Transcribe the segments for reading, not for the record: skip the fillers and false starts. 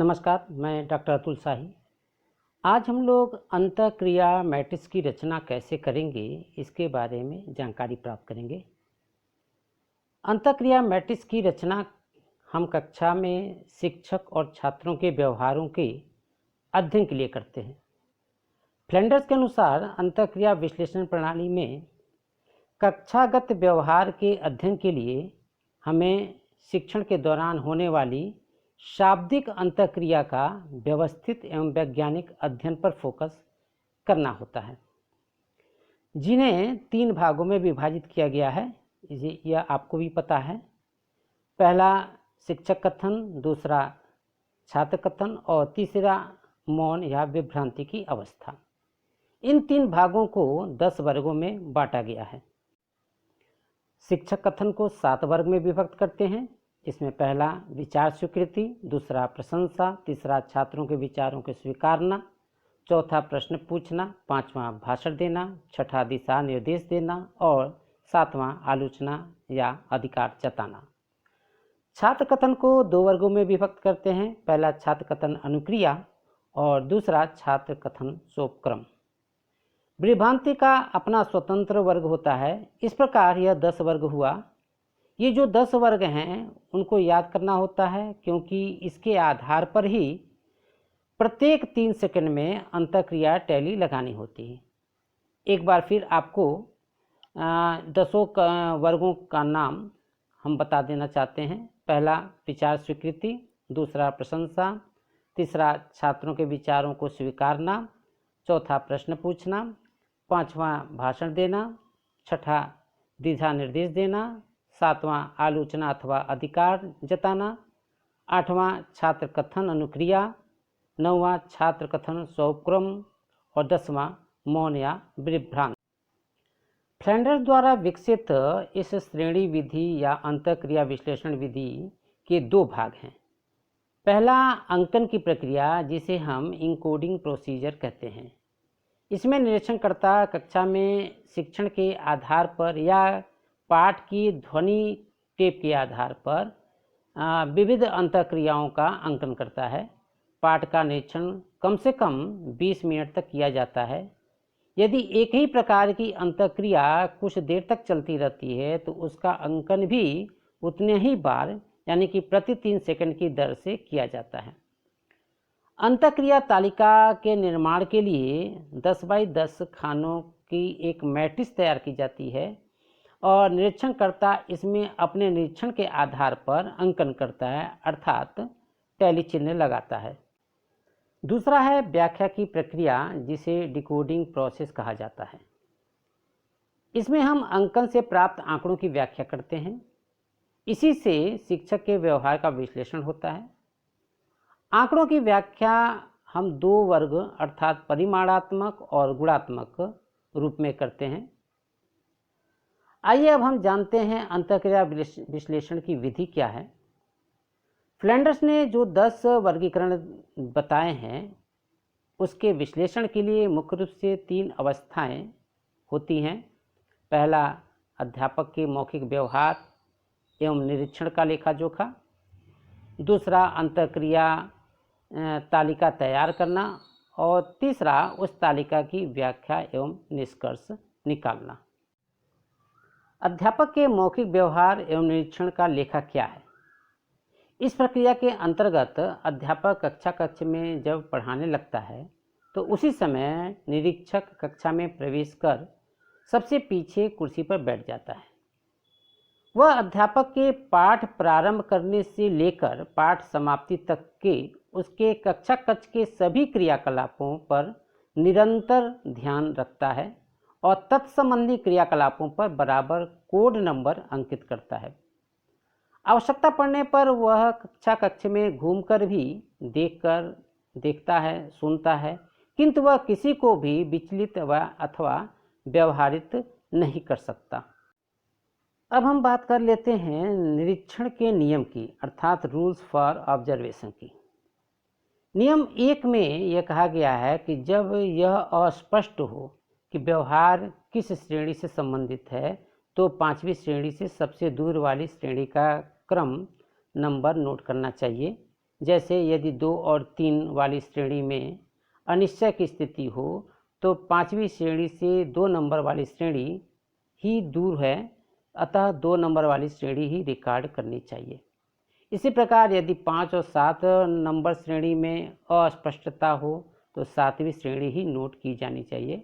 नमस्कार, मैं डॉक्टर अतुल शाही। आज हम लोग अंतःक्रिया मैट्रिक्स की रचना कैसे करेंगे, इसके बारे में जानकारी प्राप्त करेंगे। अंतःक्रिया मैट्रिक्स की रचना हम कक्षा में शिक्षक और छात्रों के व्यवहारों के अध्ययन के लिए करते हैं। फ्लैंडर्स के अनुसार अंतःक्रिया विश्लेषण प्रणाली में कक्षागत व्यवहार के अध्ययन के लिए हमें शिक्षण के दौरान होने वाली शाब्दिक अंतःक्रिया का व्यवस्थित एवं वैज्ञानिक अध्ययन पर फोकस करना होता है, जिन्हें 3 भागों में विभाजित किया गया है। यह आपको भी पता है। पहला शिक्षक कथन, दूसरा छात्र कथन और तीसरा मौन या विभ्रांति की अवस्था। इन 3 भागों को 10 वर्गों में बांटा गया है। शिक्षक कथन को 7 वर्ग में विभक्त करते हैं, जिसमें पहला विचार स्वीकृति, दूसरा प्रशंसा, तीसरा छात्रों के विचारों को स्वीकारना, चौथा प्रश्न पूछना, पांचवा भाषण देना, छठा दिशा निर्देश देना और सातवां आलोचना या अधिकार जताना। छात्र कथन को 2 वर्गों में विभक्त करते हैं। पहला छात्र कथन अनुक्रिया और दूसरा छात्र कथन सोपक्रम। विभ्रांति का अपना स्वतंत्र वर्ग होता है। इस प्रकार यह 10 वर्ग हुआ। ये जो 10 वर्ग हैं उनको याद करना होता है, क्योंकि इसके आधार पर ही प्रत्येक 3 सेकंड में अंतःक्रिया टैली लगानी होती है। एक बार फिर आपको 10 वर्गों का नाम हम बता देना चाहते हैं। पहला विचार स्वीकृति, दूसरा प्रशंसा, तीसरा छात्रों के विचारों को स्वीकारना, चौथा प्रश्न पूछना, पांचवा भाषण देना, छठा दिशा निर्देश देना, सातवां आलोचना अथवा अधिकार जताना, आठवां छात्र कथन अनुक्रिया, नौवां छात्र कथन सोपक्रम और 10वां मौन या विभ्रांति। फ्लैंडर्स द्वारा विकसित इस श्रेणी विधि या अंतःक्रिया विश्लेषण विधि के 2 भाग हैं। पहला अंकन की प्रक्रिया, जिसे हम इनकोडिंग प्रोसीजर कहते हैं। इसमें निरीक्षणकर्ता कक्षा में शिक्षण के आधार पर या पाठ की ध्वनि टेप के आधार पर विविध अंतःक्रियाओं का अंकन करता है। पाठ का निरीक्षण कम से कम 20 मिनट तक किया जाता है। यदि एक ही प्रकार की अंतःक्रिया कुछ देर तक चलती रहती है तो उसका अंकन भी उतने ही बार यानी कि प्रति 3 सेकंड की दर से किया जाता है। अंतःक्रिया तालिका के निर्माण के लिए 10 बाई 10 खानों की एक मैट्रिक्स तैयार की जाती है और निरीक्षणकर्ता इसमें अपने निरीक्षण के आधार पर अंकन करता है, अर्थात टैली चिन्ह लगाता है। दूसरा है व्याख्या की प्रक्रिया, जिसे डिकोडिंग प्रोसेस कहा जाता है। इसमें हम अंकन से प्राप्त आंकड़ों की व्याख्या करते हैं। इसी से शिक्षक के व्यवहार का विश्लेषण होता है। आंकड़ों की व्याख्या हम 2 वर्ग अर्थात परिमाणात्मक और गुणात्मक रूप में करते हैं। आइए अब हम जानते हैं अंतःक्रिया विश्लेषण की विधि क्या है। फ्लैंडर्स ने जो 10 वर्गीकरण बताए हैं, उसके विश्लेषण के लिए मुख्य रूप से 3 अवस्थाएं होती हैं। पहला अध्यापक के मौखिक व्यवहार एवं निरीक्षण का लेखा जोखा, दूसरा अंतःक्रिया तालिका तैयार करना और तीसरा उस तालिका की व्याख्या एवं निष्कर्ष निकालना। अध्यापक के मौखिक व्यवहार एवं निरीक्षण का लेखा क्या है? इस प्रक्रिया के अंतर्गत अध्यापक कक्ष में जब पढ़ाने लगता है तो उसी समय निरीक्षक कक्षा में प्रवेश कर सबसे पीछे कुर्सी पर बैठ जाता है। वह अध्यापक के पाठ प्रारंभ करने से लेकर पाठ समाप्ति तक के उसके कक्षा के सभी क्रियाकलापों पर निरंतर ध्यान रखता है और तत्संबंधी क्रियाकलापों पर बराबर कोड नंबर अंकित करता है। आवश्यकता पड़ने पर वह कक्ष में घूमकर भी देखता है, सुनता है, किंतु वह किसी को भी विचलित अथवा व्यवहारित नहीं कर सकता। अब हम बात कर लेते हैं निरीक्षण के नियम की, अर्थात रूल्स फॉर ऑब्जर्वेशन की। नियम 1 में यह कहा गया है कि जब यह अस्पष्ट हो कि व्यवहार किस श्रेणी से संबंधित है तो 5वीं श्रेणी से सबसे दूर वाली श्रेणी का क्रम नंबर नोट करना चाहिए। जैसे यदि 2 और 3 वाली श्रेणी में अनिश्चय की स्थिति हो तो 5वीं श्रेणी से 2 नंबर वाली श्रेणी ही दूर है, अतः 2 नंबर वाली श्रेणी ही रिकॉर्ड करनी चाहिए। इसी प्रकार यदि 5 और 7 नंबर श्रेणी में अस्पष्टता हो तो 7वीं श्रेणी ही नोट की जानी चाहिए।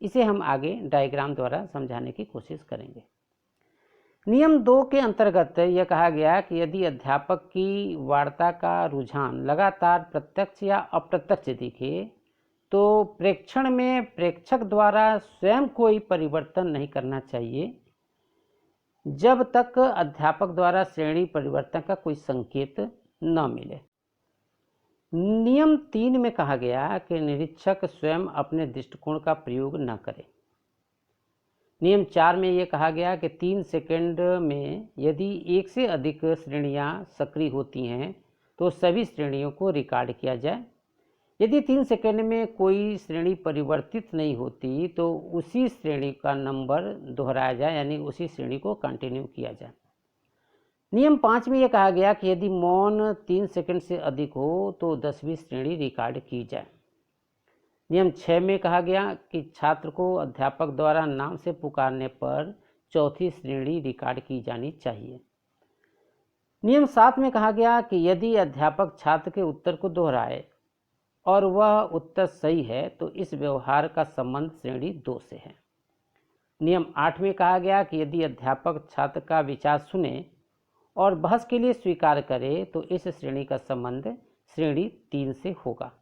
इसे हम आगे डायग्राम द्वारा समझाने की कोशिश करेंगे। नियम 2 के अंतर्गत यह कहा गया कि यदि अध्यापक की वार्ता का रुझान लगातार प्रत्यक्ष या अप्रत्यक्ष दिखे तो प्रेक्षण में प्रेक्षक द्वारा स्वयं कोई परिवर्तन नहीं करना चाहिए जब तक अध्यापक द्वारा श्रेणी परिवर्तन का कोई संकेत न मिले। नियम 3 में कहा गया कि निरीक्षक स्वयं अपने दृष्टिकोण का प्रयोग न करे। नियम 4 में यह कहा गया कि 3 सेकंड में यदि एक से अधिक श्रेणियां सक्रिय होती हैं तो सभी श्रेणियों को रिकॉर्ड किया जाए। यदि 3 सेकंड में कोई श्रेणी परिवर्तित नहीं होती तो उसी श्रेणी का नंबर दोहराया जाए, यानी उसी श्रेणी को कंटिन्यू किया जाए। नियम 5 में यह कहा गया कि यदि मौन 3 सेकंड से अधिक हो तो 10वीं श्रेणी रिकॉर्ड की जाए। नियम 6 में कहा गया कि छात्र को अध्यापक द्वारा नाम से पुकारने पर 4थी श्रेणी रिकॉर्ड की जानी चाहिए। नियम 7 में कहा गया कि यदि अध्यापक छात्र के उत्तर को दोहराए और वह उत्तर सही है तो इस व्यवहार का संबंध श्रेणी 2 से है। नियम 8 में कहा गया कि यदि अध्यापक छात्र का विचार सुने और बहस के लिए स्वीकार करे तो इस श्रेणी का संबंध श्रेणी 3 से होगा।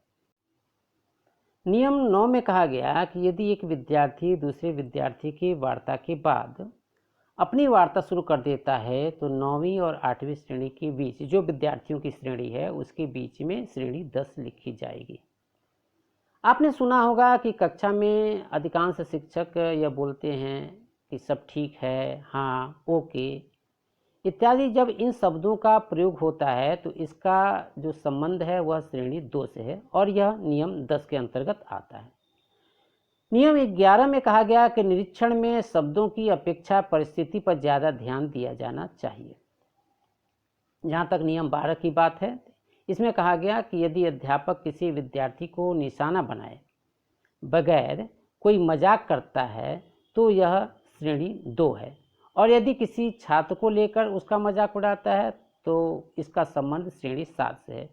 नियम 9 में कहा गया कि यदि एक विद्यार्थी दूसरे विद्यार्थी की वार्ता के बाद अपनी वार्ता शुरू कर देता है तो 9वीं और 8वीं श्रेणी के बीच जो विद्यार्थियों की श्रेणी है उसके बीच में श्रेणी 10 लिखी जाएगी। आपने सुना होगा कि कक्षा में अधिकांश शिक्षक यह बोलते हैं कि सब ठीक है, हाँ, ओके इत्यादि। जब इन शब्दों का प्रयोग होता है तो इसका जो संबंध है वह श्रेणी 2 से है और यह नियम 10 के अंतर्गत आता है। नियम 11 में कहा गया कि निरीक्षण में शब्दों की अपेक्षा परिस्थिति पर ज़्यादा ध्यान दिया जाना चाहिए। जहाँ तक नियम 12 की बात है, इसमें कहा गया कि यदि अध्यापक किसी विद्यार्थी को निशाना बनाए बगैर कोई मजाक करता है तो यह श्रेणी 2 है, और यदि किसी छात्र को लेकर उसका मजाक उड़ाता है तो इसका संबंध श्रेणी 7 से है।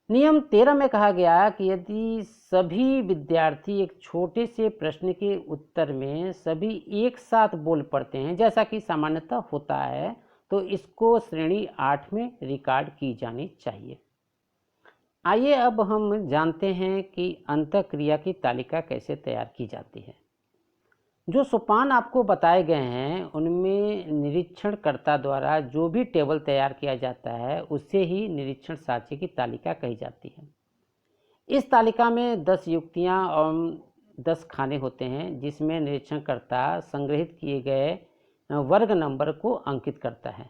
नियम 13 में कहा गया कि यदि सभी विद्यार्थी एक छोटे से प्रश्न के उत्तर में सभी एक साथ बोल पड़ते हैं, जैसा कि सामान्यतः होता है, तो इसको श्रेणी 8 में रिकॉर्ड की जानी चाहिए। आइए अब हम जानते हैं कि अंतःक्रिया की तालिका कैसे तैयार की जाती है। जो सोपान आपको बताए गए हैं उनमें निरीक्षणकर्ता द्वारा जो भी टेबल तैयार किया जाता है उससे ही निरीक्षण साक्ष्य की तालिका कही जाती है। इस तालिका में 10 युक्तियां और 10 खाने होते हैं जिसमें निरीक्षणकर्ता संग्रहित किए गए वर्ग नंबर को अंकित करता है।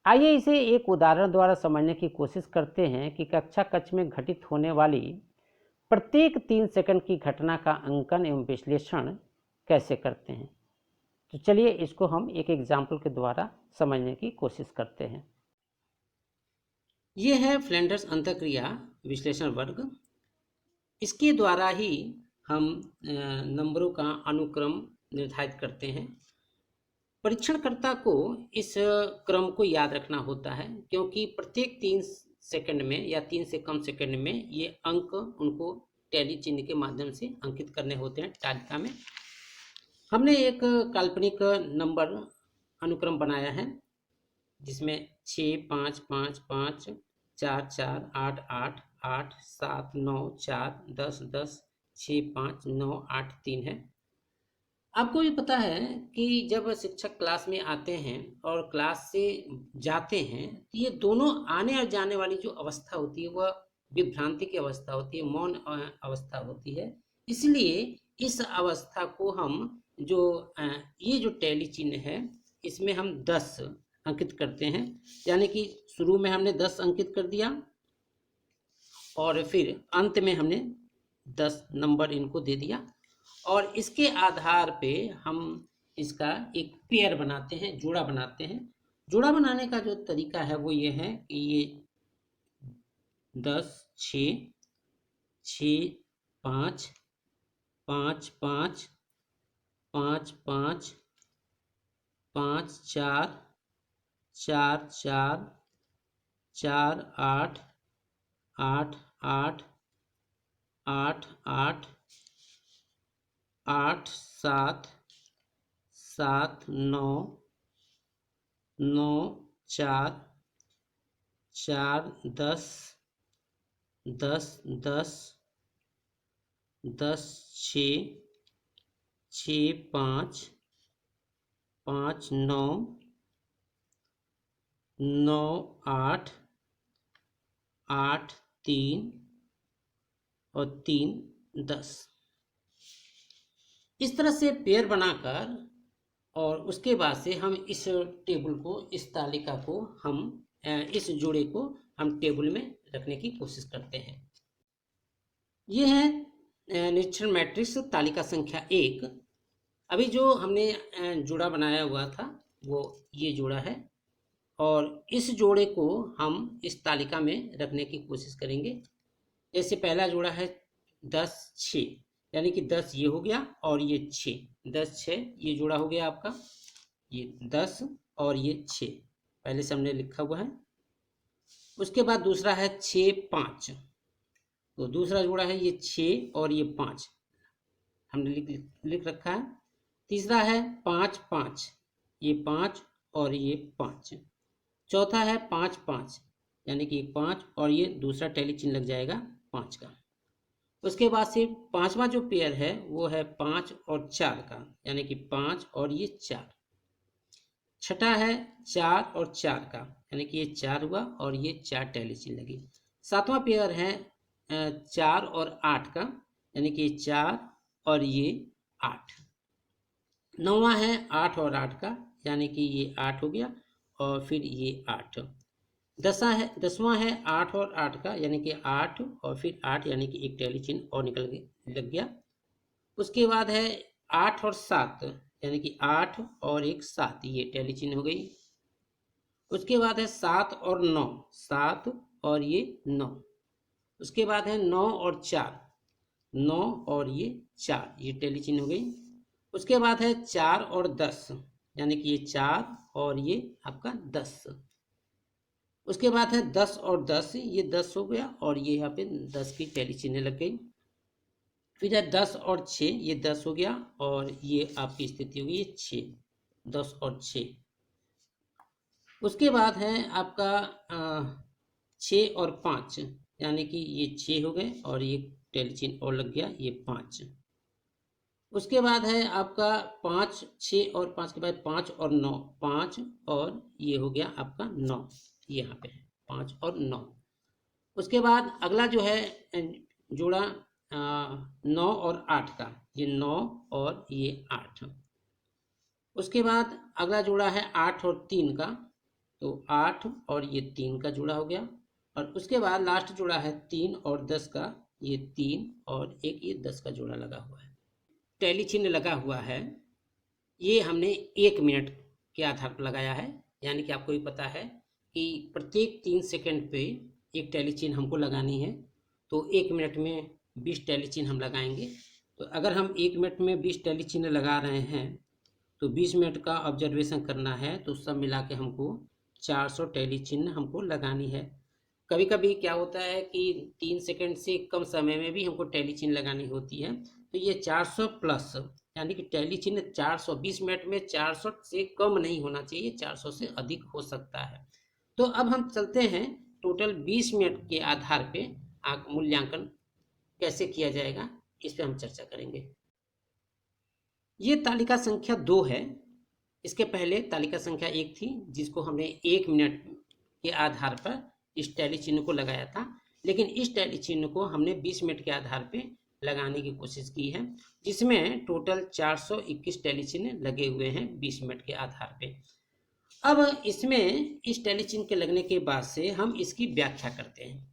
आइए इसे एक उदाहरण द्वारा समझने की कोशिश करते हैं कि कक्षा कक्ष में घटित होने वाली प्रत्येक 3 सेकंड की घटना का अंकन एवं विश्लेषण कैसे करते हैं। तो चलिए इसको हम एक एग्जाम्पल के द्वारा समझने की कोशिश करते हैं। ये है फ्लैंडर्स अंतःक्रिया विश्लेषण वर्ग। इसके द्वारा ही हम नंबरों का अनुक्रम निर्धारित करते हैं। परीक्षणकर्ता को इस क्रम को याद रखना होता है क्योंकि प्रत्येक 3 सेकंड में या 3 से कम सेकंड में ये अंक उनको टैली चिन्ह के माध्यम से अंकित करने होते हैं तालिका में। हमने एक काल्पनिक नंबर अनुक्रम बनाया है जिसमें 6 5 5 5 4 4 8 8 8 7 9 4 10 10 6 5 9 8 3 है। आपको भी पता है कि जब शिक्षक क्लास में आते हैं और क्लास से जाते हैं तो ये दोनों आने और जाने वाली जो अवस्था होती है वह विभ्रांति की अवस्था होती है, मौन अवस्था होती है। इसलिए इस अवस्था को हम ये जो टैली चिन्ह है इसमें हम 10 अंकित करते हैं, यानी कि शुरू में हमने 10 अंकित कर दिया और फिर अंत में हमने 10 नंबर इनको दे दिया और इसके आधार पे हम इसका एक पेयर बनाते हैं, जोड़ा बनाते हैं। जोड़ा बनाने का जो तरीका है वो ये है कि ये 10 6 6 5 5 5 5 5 5 4 4 4 4 8 8 8 8 8 8 7 7 9 9 4 4 10 10 10 10 6 6 5 5 9 9 8 8 3 और 3 10। इस तरह से पेयर बनाकर और उसके बाद से हम इस टेबल को, इस तालिका को हम इस जोड़े को हम टेबल में रखने की कोशिश करते हैं। ये है निरीक्षण मैट्रिक्स तालिका संख्या 1। अभी जो हमने जोड़ा बनाया हुआ था वो ये जोड़ा है और इस जोड़े को हम इस तालिका में रखने की कोशिश करेंगे। जैसे पहला जोड़ा है 10 6, यानी कि 10 ये हो गया और ये 6, 10 6 ये जोड़ा हो गया आपका, ये 10 और ये 6 पहले से हमने लिखा हुआ है। उसके बाद दूसरा है 6 5, तो दूसरा जोड़ा है ये 6 और ये 5 हमने लिख रखा है। तीसरा है 5 5, ये 5 और ये 5। चौथा है 5 5, यानी कि 5 और ये दूसरा टैली चिन्ह लग जाएगा 5 का। उसके बाद से पांचवा जो पेयर है वो है 5 और 4 का, यानी कि 5 और ये 4। छठा है 4 और 4 का, यानी कि ये 4 हुआ और ये 4 टैली चिन्ह लगी। सातवां पेयर है 4 और 8 का, यानी कि 4 और ये 8। नौवां है 8 और 8 का, यानी कि ये 8 हो गया और फिर ये 8। दसवां है 8 और 8 का, यानी कि 8 और फिर 8, यानी कि एक टैली चिन्ह और लग गया। उसके बाद है 8 और 7, यानी कि 8 और एक 7, ये टैली चिन्ह हो गई। उसके बाद है 7 और 9, 7 और ये 9। उसके बाद है 9 और 4, 9 और ये 4, ये टैली चिन्ह हो गई। उसके बाद है 4 और 10, यानी कि ये 4 और ये आपका 10। उसके बाद है 10 और 10, ये 10 हो गया और ये यहाँ पे 10 की टैली चिन्ह लग गई। फिर है 10 और 6, ये 10 हो गया और ये आपकी स्थिति होगी ये 6, 10 और 6। उसके बाद है आपका 6 और 5, यानी कि ये 6 हो गए और ये टैली चिन्ह और लग गया, ये 5। उसके बाद है आपका 5 6 और 5 के बाद 5 और 9, 5 और ये हो गया आपका 9, यहाँ पे है 5 और 9। उसके बाद अगला जो है जोड़ा 9 और 8 का, ये 9 और ये 8। उसके बाद अगला जोड़ा है 8 और 3 का, तो 8 और ये 3 का जोड़ा हो गया। और उसके बाद लास्ट जोड़ा है 3 और 10 का, ये 3 और एक ये 10 का जोड़ा लगा हुआ है, टैली चिन्ह लगा हुआ है। ये हमने 1 मिनट के आधार पर लगाया है, यानी कि आपको भी पता है कि प्रत्येक 3 सेकंड पे एक टैली चिन्ह हमको लगानी है, तो 1 मिनट में 20 टैली चिन्ह हम लगाएंगे। तो अगर हम 1 मिनट में 20 टैली चिन्ह लगा रहे हैं तो 20 मिनट का ऑब्जर्वेशन करना है, तो सब मिला के हमको 400 टैली चिन्ह हमको लगानी है। कभी कभी क्या होता है कि 3 सेकंड से कम समय में भी हमको टैली चिन्ह लगानी होती है, तो ये 400 प्लस, यानी कि टैली चिन्ह 420 मिनट में 400 से कम नहीं होना चाहिए, 400 से अधिक हो सकता है। तो अब हम चलते हैं टोटल 20 मिनट के आधार पे मूल्यांकन कैसे किया जाएगा, इस पे हम चर्चा करेंगे। ये तालिका संख्या 2 है। इसके पहले तालिका संख्या 1 थी, जिसको हमने 1 मिनट के आधार पर इस टैली चिन्ह को लगाया था, लेकिन इस टैली चिन्ह को हमने 20 मिनट के आधार पे लगाने की कोशिश की है, जिसमें टोटल 421 टैली चिन्ह लगे हुए हैं 20 मिनट के आधार पे। अब इसमें इस टैली चिन्ह के लगने के बाद से हम इसकी व्याख्या करते हैं।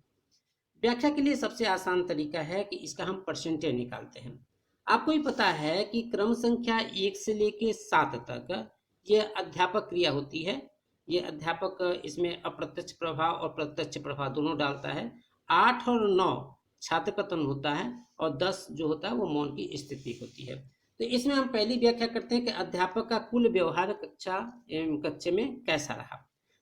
व्याख्या के लिए सबसे आसान तरीका है कि इसका हम परसेंटेज निकालते हैं। आपको भी पता है कि क्रम संख्या 1 से लेके 7 तक ये अध्यापक क्रिया होती है। ये अध्यापक इसमें अप्रत्यक्ष प्रभाव और प्रत्यक्ष प्रभाव दोनों डालता है, 8 और 9 छात्र कथन होता है और 10 जो होता है वो मौन की स्थिति होती है। तो इसमें हम पहली व्याख्या करते हैं कि अध्यापक का कुल व्यवहार कक्षा एवं कक्षा में कैसा रहा।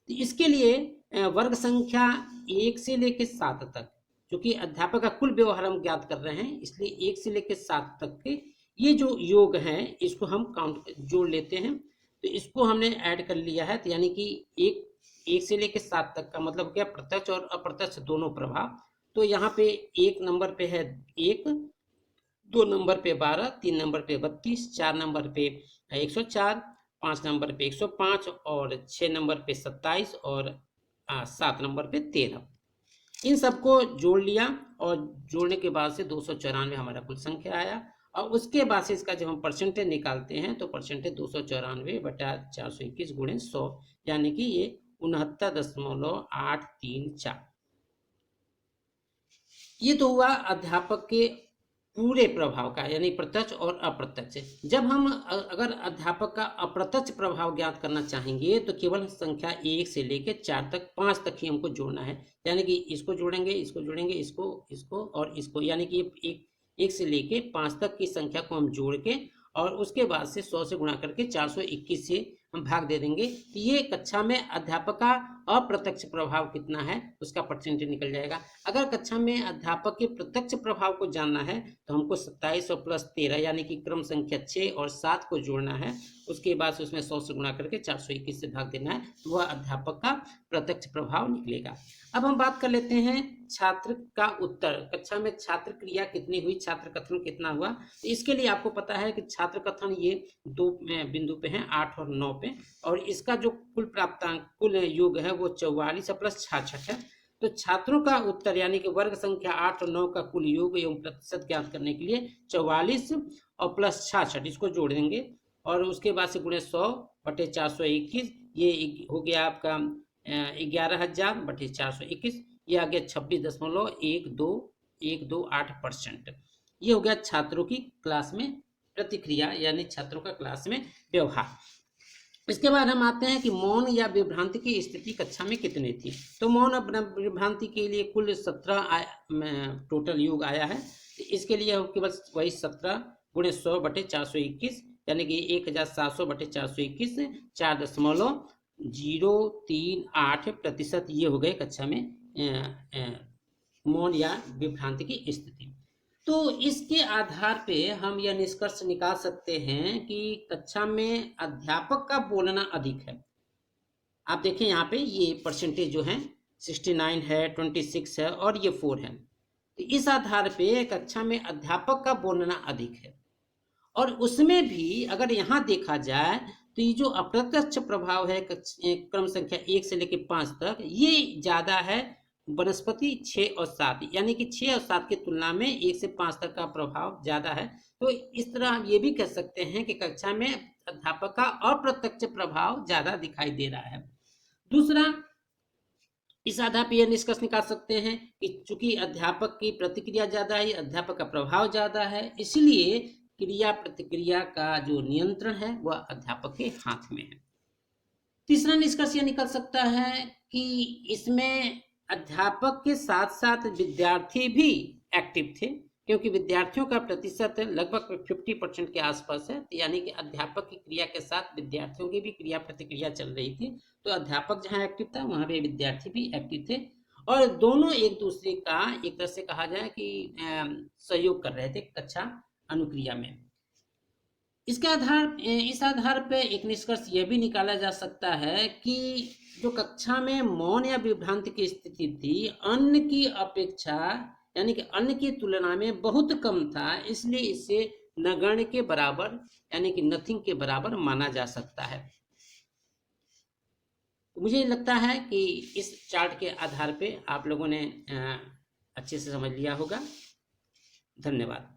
तो इसके लिए वर्ग संख्या 1 से लेकर 7 तक, क्योंकि अध्यापक का कुल व्यवहार हम ज्ञात कर रहे हैं, इसलिए 1 से लेकर 7 तक के ये जो योग हैं इसको हम काउंट जोड़ लेते हैं। तो इसको हमने ऐड कर लिया है, तो यानी कि 1 से लेकर 7 तक का मतलब क्या, प्रत्यक्ष और अप्रत्यक्ष दोनों प्रभाव। तो यहाँ पे 1 नंबर पे है 1, 2 नंबर पे 12, 3 नंबर पे 32, 4 नंबर पे 104, 5 नंबर पे 105 और 6 नंबर पे 27 और 7 नंबर पे 13। इन सबको जोड़ लिया और जोड़ने के बाद से 294 हमारा कुल संख्या आया। और उसके बाद से इसका जब हम परसेंटेज निकालते हैं तो परसेंटेज 294/421 गुणे 100, यानी कि ये 69.834। ये तो हुआ अध्यापक के पूरे प्रभाव का, यानी प्रत्यक्ष और अप्रत्यक्ष। जब हम अगर अध्यापक का अप्रत्यक्ष प्रभाव ज्ञात करना चाहेंगे तो केवल संख्या 1 से लेकर 4 तक, 5 तक ही हमको जोड़ना है। यानी कि इसको जोड़ेंगे, इसको जोड़ेंगे, इसको और इसको, यानी कि एक से लेके 5 तक की संख्या को हम जोड़ के और उसके बाद से 100 से गुणा करके 421 से हम भाग दे देंगे। तो ये कक्षा में अध्यापक का अप्रत्यक्ष प्रभाव कितना है उसका परसेंटेज निकल जाएगा। अगर कक्षा में अध्यापक के प्रत्यक्ष प्रभाव को जानना है तो हमको 27 और प्लस 13 यानी कि क्रम संख्या 6 और 7 को जोड़ना है। उसके बाद उसमें 100 से गुणा करके 421 से भाग देना है, तो वह अध्यापक का प्रत्यक्ष प्रभाव निकलेगा। अब हम बात कर लेते हैं छात्र का उत्तर। कक्षा में छात्र क्रिया कितनी हुई, छात्र कथन कितना हुआ। तो इसके लिए आपको पता है कि छात्र कथन ये 2 बिंदु पे हैं, 8 और 9 पे, और इसका जो कुल प्राप्तांक कुल योग है वो 44 प्लस 66 है। तो छात्रों का उत्तर यानी कि वर्ग संख्या 8 और 9 का कुल योग एवं प्रतिशत ज्ञात करने के लिए 44 और प्लस 66 इसको जोड़ देंगे और उसके बाद से गुणे 100/421, ये हो गया आपका 11,000/421, ये आ गया 26.1218%। ये हो गया छात्रों की क्लास में प्रतिक्रिया यानी छात्रों का क्लास में व्यवहार। इसके बाद हम आते हैं कि मौन या विभ्रांति की स्थिति कक्षा में कितनी थी। तो मौन और विभ्रांति के लिए कुल 17 टोटल योग आया है। तो इसके लिए हम केवल वही 17 गुणे 100/421 यानी कि 1700/421 4.038% ये हो गए कक्षा में मौन या विभ्रांति की स्थिति। तो इसके आधार पे हम यह निष्कर्ष निकाल सकते हैं कि कक्षा में अध्यापक का बोलना अधिक है। आप देखें यहाँ पे ये परसेंटेज जो है 69 है, 26 है और ये 4 है। तो इस आधार पे कक्षा में अध्यापक का बोलना अधिक है। और उसमें भी अगर यहाँ देखा जाए तो ये जो अप्रत्यक्ष प्रभाव है क्रम संख्या 1 से लेकर 5 तक, ये ज्यादा है वनस्पति 6 और 7, यानी कि 6 और 7 की तुलना में 1 से 5 तक का प्रभाव ज्यादा है। तो इस तरह हम ये भी कह सकते हैं कि कक्षा में अध्यापक का अप्रत्यक्ष प्रभाव ज्यादा दिखाई दे रहा है। दूसरा, इस आधार पर यह निष्कर्ष निकाल सकते हैं कि चूंकि अध्यापक की प्रतिक्रिया ज्यादा है, अध्यापक का प्रभाव ज्यादा है, इसलिए क्रिया प्रतिक्रिया का जो नियंत्रण है वह अध्यापक के हाथ में है। तीसरा निष्कर्ष यह निकल सकता है कि इसमें अध्यापक के साथ साथ विद्यार्थी भी एक्टिव थे, क्योंकि विद्यार्थियों का प्रतिशत लगभग 50% के आसपास है। यानी कि अध्यापक की क्रिया के साथ विद्यार्थियों की भी क्रिया प्रतिक्रिया चल रही थी। तो अध्यापक जहाँ एक्टिव था वहाँ पे विद्यार्थी भी एक्टिव थे और दोनों एक दूसरे का एक तरह से कहा जाए कि सहयोग कर रहे थे कक्षा अनुक्रिया में। इस आधार पर एक निष्कर्ष यह भी निकाला जा सकता है कि जो कक्षा में मौन या विभ्रांति की स्थिति थी अन्य की अपेक्षा यानी कि अन्य की तुलना में बहुत कम था, इसलिए इसे नगण्य के बराबर यानी कि नथिंग के बराबर माना जा सकता है। मुझे लगता है कि इस चार्ट के आधार पे आप लोगों ने अच्छे से समझ लिया होगा। धन्यवाद।